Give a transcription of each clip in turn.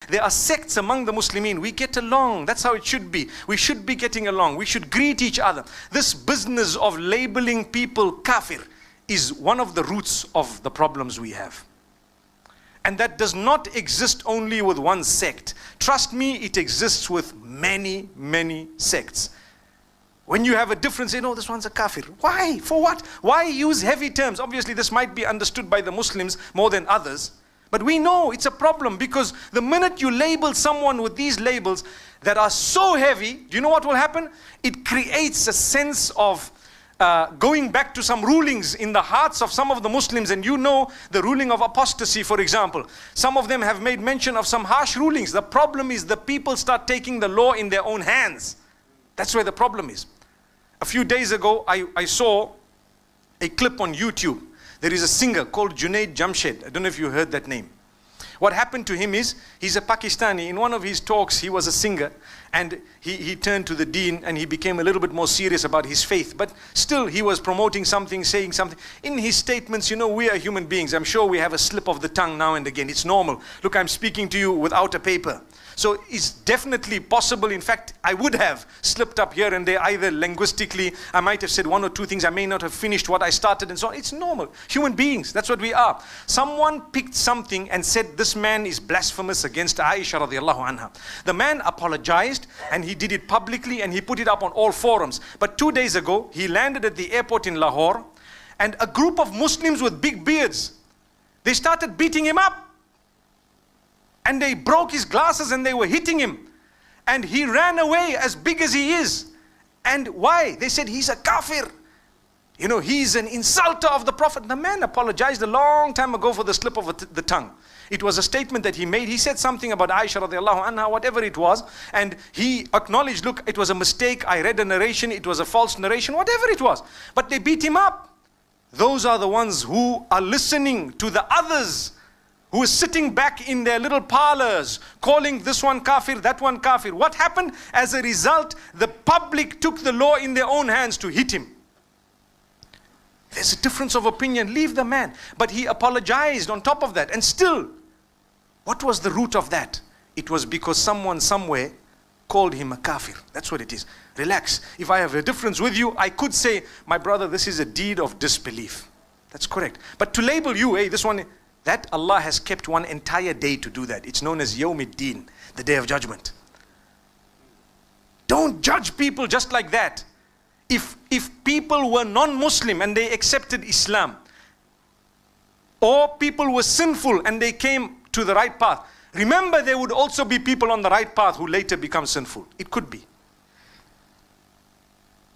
There are sects among the Muslimin. We get along. That's how it should be. We should be getting along. We should greet each other. This business of labeling people kafir is one of the roots of the problems we have. And that does not exist only with one sect. Trust me, it exists with many, many sects. When you have a difference, say, no, this one's a kafir. Why? For what? Why use heavy terms? Obviously, this might be understood by the Muslims more than others. But we know it's a problem, because the minute you label someone with these labels that are so heavy, do you know what will happen? It creates a sense of going back to some rulings in the hearts of some of the Muslims. And you know the ruling of apostasy, for example. Some of them have made mention of some harsh rulings. The problem is the people start taking the law in their own hands. That's where the problem is. A few days ago, I saw a clip on YouTube. There is a singer called Junaid Jamshed. I don't know if you heard that name. What happened to him is, he's a Pakistani. In one of his talks, he was a singer. And he turned to the deen and he became a little bit more serious about his faith. But still, he was promoting something, saying something. In his statements, you know, we are human beings. I'm sure we have a slip of the tongue now and again. It's normal. Look, I'm speaking to you without a paper. So it's definitely possible. In fact, I would have slipped up here and there, either linguistically, I might have said one or two things, I may not have finished what I started and so on. It's normal. Human beings, that's what we are. Someone picked something and said, this man is blasphemous against Aisha radiallahu anha. The man apologized and he did it publicly and he put it up on all forums. But 2 days ago, he landed at the airport in Lahore and a group of Muslims with big beards, they started beating him up. And they broke his glasses and they were hitting him. And he ran away as big as he is. And why? They said he's a kafir. You know, he's an insulter of the Prophet. The man apologized a long time ago for the slip of the tongue. It was a statement that he made. He said something about Aisha radiallahu anha, whatever it was. And he acknowledged, look, it was a mistake. I read a narration. It was a false narration, whatever it was. But they beat him up. Those are the ones who are listening to the others, who is sitting back in their little parlors, calling this one kafir, that one kafir. What happened? As a result, the public took the law in their own hands to hit him. There's a difference of opinion, leave the man. But he apologized on top of that. And still, what was the root of that? It was because someone somewhere called him a kafir. That's what it is. Relax. If I have a difference with you, I could say, my brother, this is a deed of disbelief. That's correct. But to label you, hey, this one, that Allah has kept one entire day to do that. It's known as Yawmiddin, the day of judgment. Don't judge people just like that. If people were non-Muslim and they accepted Islam, or people were sinful and they came to the right path, remember there would also be people on the right path who later become sinful. It could be.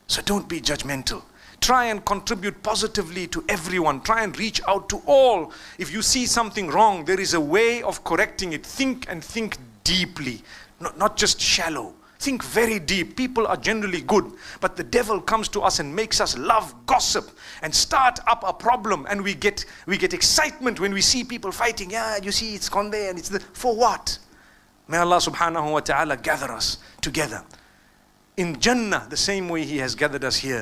So don't be judgmental. Try and contribute positively to everyone. Try and reach out to all. If you see something wrong, there is a way of correcting it. Think and think deeply, not just shallow. Think very deep. People are generally good, but the devil comes to us and makes us love gossip and start up a problem, and we get excitement when we see people fighting. Yeah, you see, it's gone there and it's there. For what? May Allah subhanahu wa ta'ala gather us together in Jannah the same way He has gathered us here.